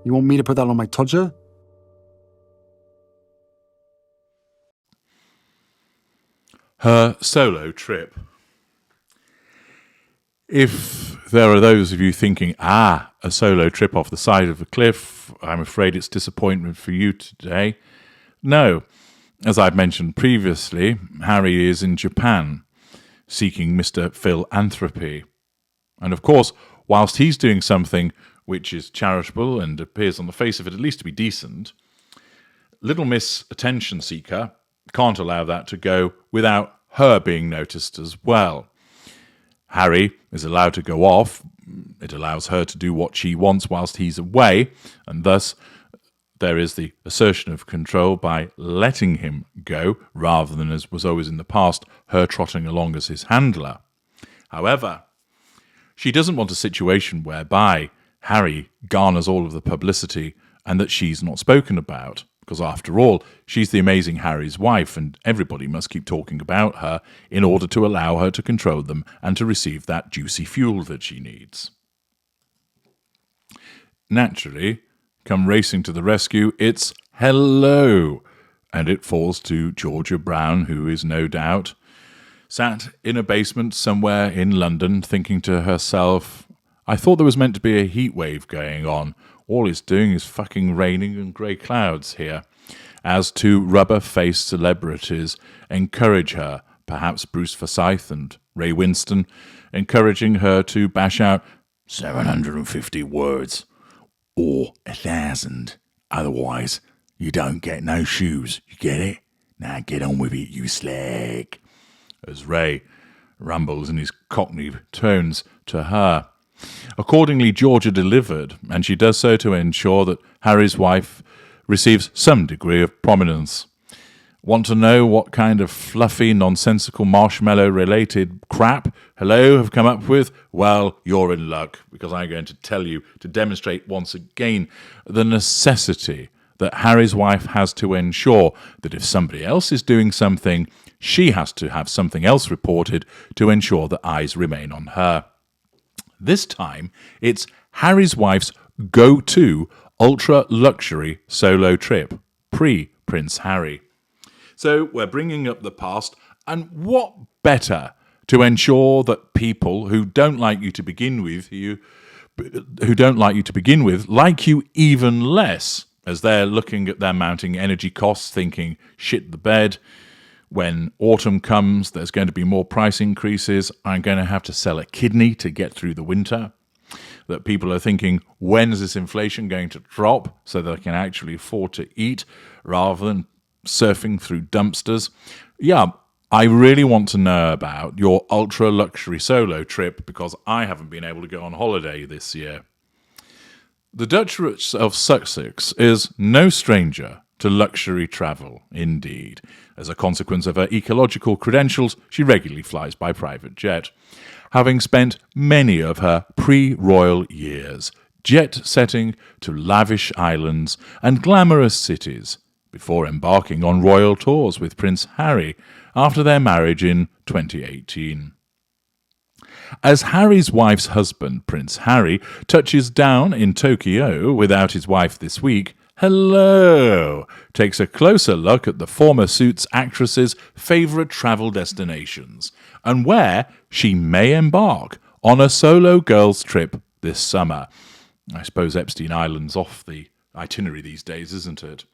You want me to put that on my todger? Her solo trip. If there are those of you thinking, a solo trip off the side of a cliff, I'm afraid it's disappointment for you today. No, as I've mentioned previously, Harry is in Japan, seeking Mr. Philanthropy. And of course, whilst he's doing something which is charitable and appears on the face of it at least to be decent, little Miss Attention Seeker can't allow that to go without her being noticed as well. Harry is allowed to go off. It allows her to do what she wants whilst he's away, and thus there is the assertion of control by letting him go, rather than, as was always in the past, her trotting along as his handler. However, she doesn't want a situation whereby Harry garners all of the publicity and that she's not spoken about, because after all, she's the amazing Harry's wife, and everybody must keep talking about her in order to allow her to control them and to receive that juicy fuel that she needs. Naturally, come racing to the rescue, it's hello, and it falls to Georgia Brown, who is no doubt sat in a basement somewhere in London thinking to herself, I thought there was meant to be a heat wave going on. All it's doing is fucking raining and grey clouds here. As two rubber-faced celebrities encourage her, perhaps Bruce Forsyth and Ray Winston, encouraging her to bash out 750 words or 1,000. Otherwise, you don't get no shoes. You get it? Now get on with it, you slag. As Ray rumbles in his cockney tones to her. Accordingly, Georgia delivered, and she does so to ensure that Harry's wife receives some degree of prominence. Want to know what kind of fluffy, nonsensical, marshmallow-related crap Hello have come up with? Well, you're in luck, because I'm going to tell you to demonstrate once again the necessity that Harry's wife has to ensure that if somebody else is doing something, she has to have something else reported to ensure that eyes remain on her. This time, it's Harry's wife's go-to ultra-luxury solo trip, pre-Prince Harry. So we're bringing up the past, and what better to ensure that people who don't like you to begin with, like you even less, as they're looking at their mounting energy costs, thinking, shit the bed. When autumn comes, there's going to be more price increases. I'm going to have to sell a kidney to get through the winter. That people are thinking, when is this inflation going to drop so that I can actually afford to eat rather than surfing through dumpsters? Yeah, I really want to know about your ultra-luxury solo trip because I haven't been able to go on holiday this year. The Duchess of Sussex is no stranger to luxury travel, indeed. As a consequence of her ecological credentials, she regularly flies by private jet, having spent many of her pre-royal years jet-setting to lavish islands and glamorous cities before embarking on royal tours with Prince Harry after their marriage in 2018. As Harry's wife's husband, Prince Harry, touches down in Tokyo without his wife this week, Hello takes a closer look at the former Suits actress's favourite travel destinations and where she may embark on a solo girls' trip this summer. I suppose Epstein Island's off the itinerary these days, isn't it?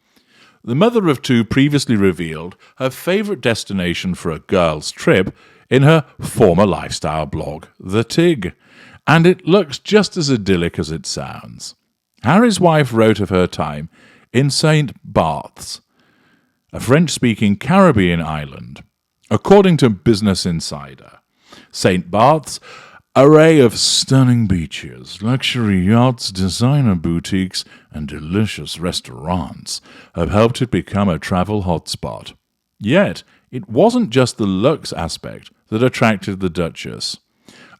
The mother of two previously revealed her favourite destination for a girls' trip in her former lifestyle blog, The Tig, and it looks just as idyllic as it sounds. Harry's wife wrote of her time in St. Barths, a French-speaking Caribbean island. According to Business Insider, St. Barths' array of stunning beaches, luxury yachts, designer boutiques, and delicious restaurants have helped it become a travel hotspot. Yet, it wasn't just the looks aspect that attracted the Duchess.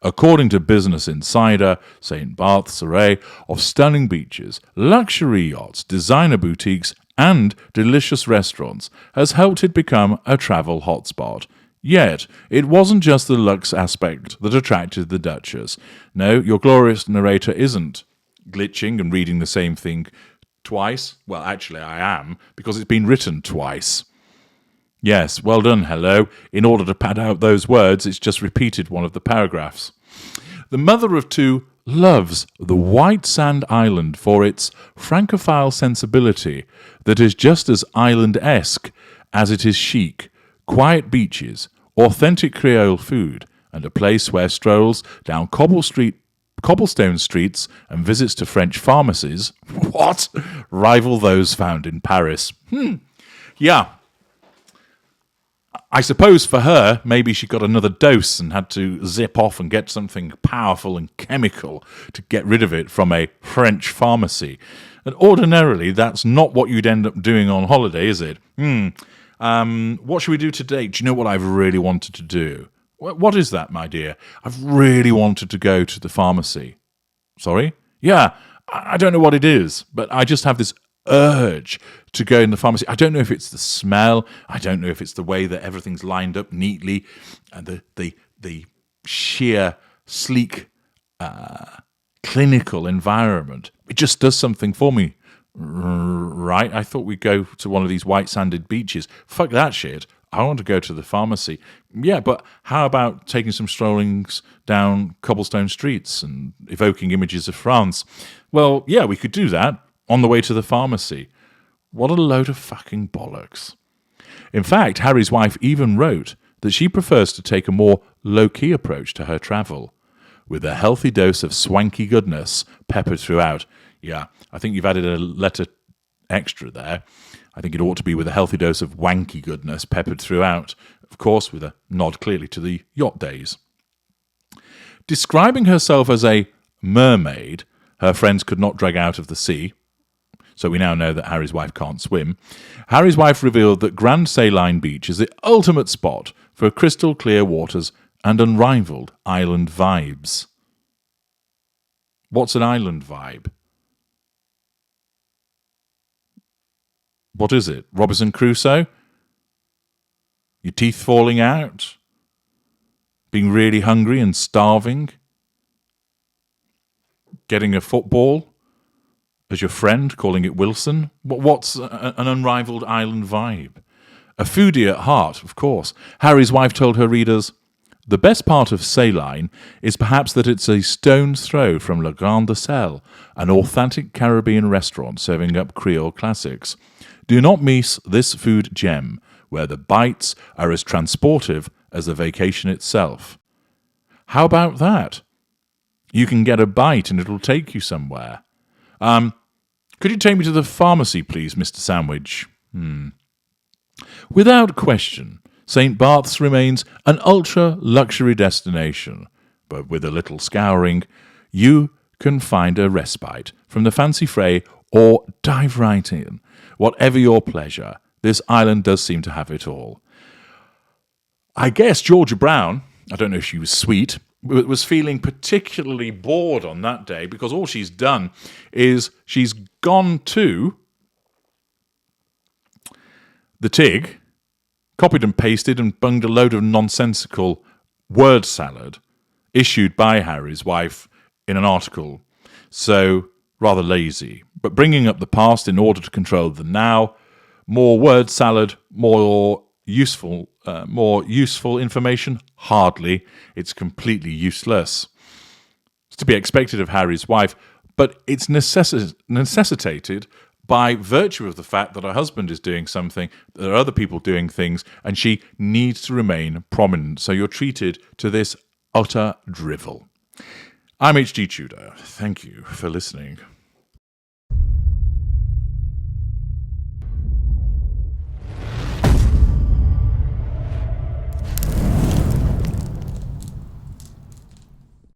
According to Business Insider, St. Barth's array of stunning beaches, luxury yachts, designer boutiques, and delicious restaurants has helped it become a travel hotspot. Yet, it wasn't just the looks aspect that attracted the Duchess. No, your glorious narrator isn't glitching and reading the same thing twice? Well, actually, I am, because it's been written twice. Yes, well done, hello. In order to pad out those words, it's just repeated one of the paragraphs. The mother of two loves the white sand island for its francophile sensibility that is just as island-esque as it is chic, quiet beaches, authentic Creole food, and a place where strolls down cobblestone streets and visits to French pharmacies, rival those found in Paris. Yeah. I suppose for her, maybe she got another dose and had to zip off and get something powerful and chemical to get rid of it from a French pharmacy. And ordinarily, that's not what you'd end up doing on holiday, is it? What should we do today? Do you know what I've really wanted to do? What is that, my dear? I've really wanted to go to the pharmacy. Sorry? Yeah, I don't know what it is, but I just have this urge to go in the pharmacy. I don't know if it's the smell. I don't know if it's the way that everything's lined up neatly, and the sheer sleek clinical environment. It just does something for me, right? I thought we'd go to one of these white sanded beaches. Fuck that shit. I want to go to the pharmacy. Yeah, but how about taking some strollings down cobblestone streets and evoking images of France? Well, yeah, we could do that on the way to the pharmacy. What a load of fucking bollocks. In fact, Harry's wife even wrote that she prefers to take a more low-key approach to her travel, with a healthy dose of swanky goodness peppered throughout. Yeah, I think you've added a letter extra there. I think it ought to be with a healthy dose of wanky goodness peppered throughout, of course with a nod clearly to the yacht days. Describing herself as a mermaid her friends could not drag out of the sea, so we now know that Harry's wife can't swim, Harry's wife revealed that Grand Saline Beach is the ultimate spot for crystal clear waters and unrivaled island vibes. What's an island vibe? What is it? Robinson Crusoe? Your teeth falling out? Being really hungry and starving? Getting a football as your friend, calling it Wilson? What's an unrivaled island vibe? A foodie at heart, of course. Harry's wife told her readers, "The best part of Saline is perhaps that it's a stone's throw from Le Grand Sel, an authentic Caribbean restaurant serving up Creole classics. Do not miss this food gem, where the bites are as transportive as the vacation itself." How about that? You can get a bite and it'll take you somewhere. Could you take me to the pharmacy, please, Mr. Sandwich? Without question, St. Barth's remains an ultra-luxury destination, but with a little scouring, you can find a respite from the fancy fray or dive right in. Whatever your pleasure, this island does seem to have it all. I guess Georgia Brown, I don't know if she was sweet, was feeling particularly bored on that day because all she's done is she's gone to the TIG, copied and pasted and bunged a load of nonsensical word salad issued by Harry's wife in an article. So, rather lazy, but bringing up the past in order to control the now. More word salad, more useful information? Hardly. It's completely useless. It's to be expected of Harry's wife, but it's necessitated by virtue of the fact that her husband is doing something, there are other people doing things, and she needs to remain prominent. So you're treated to this utter drivel. I'm H.G. Tudor. Thank you for listening.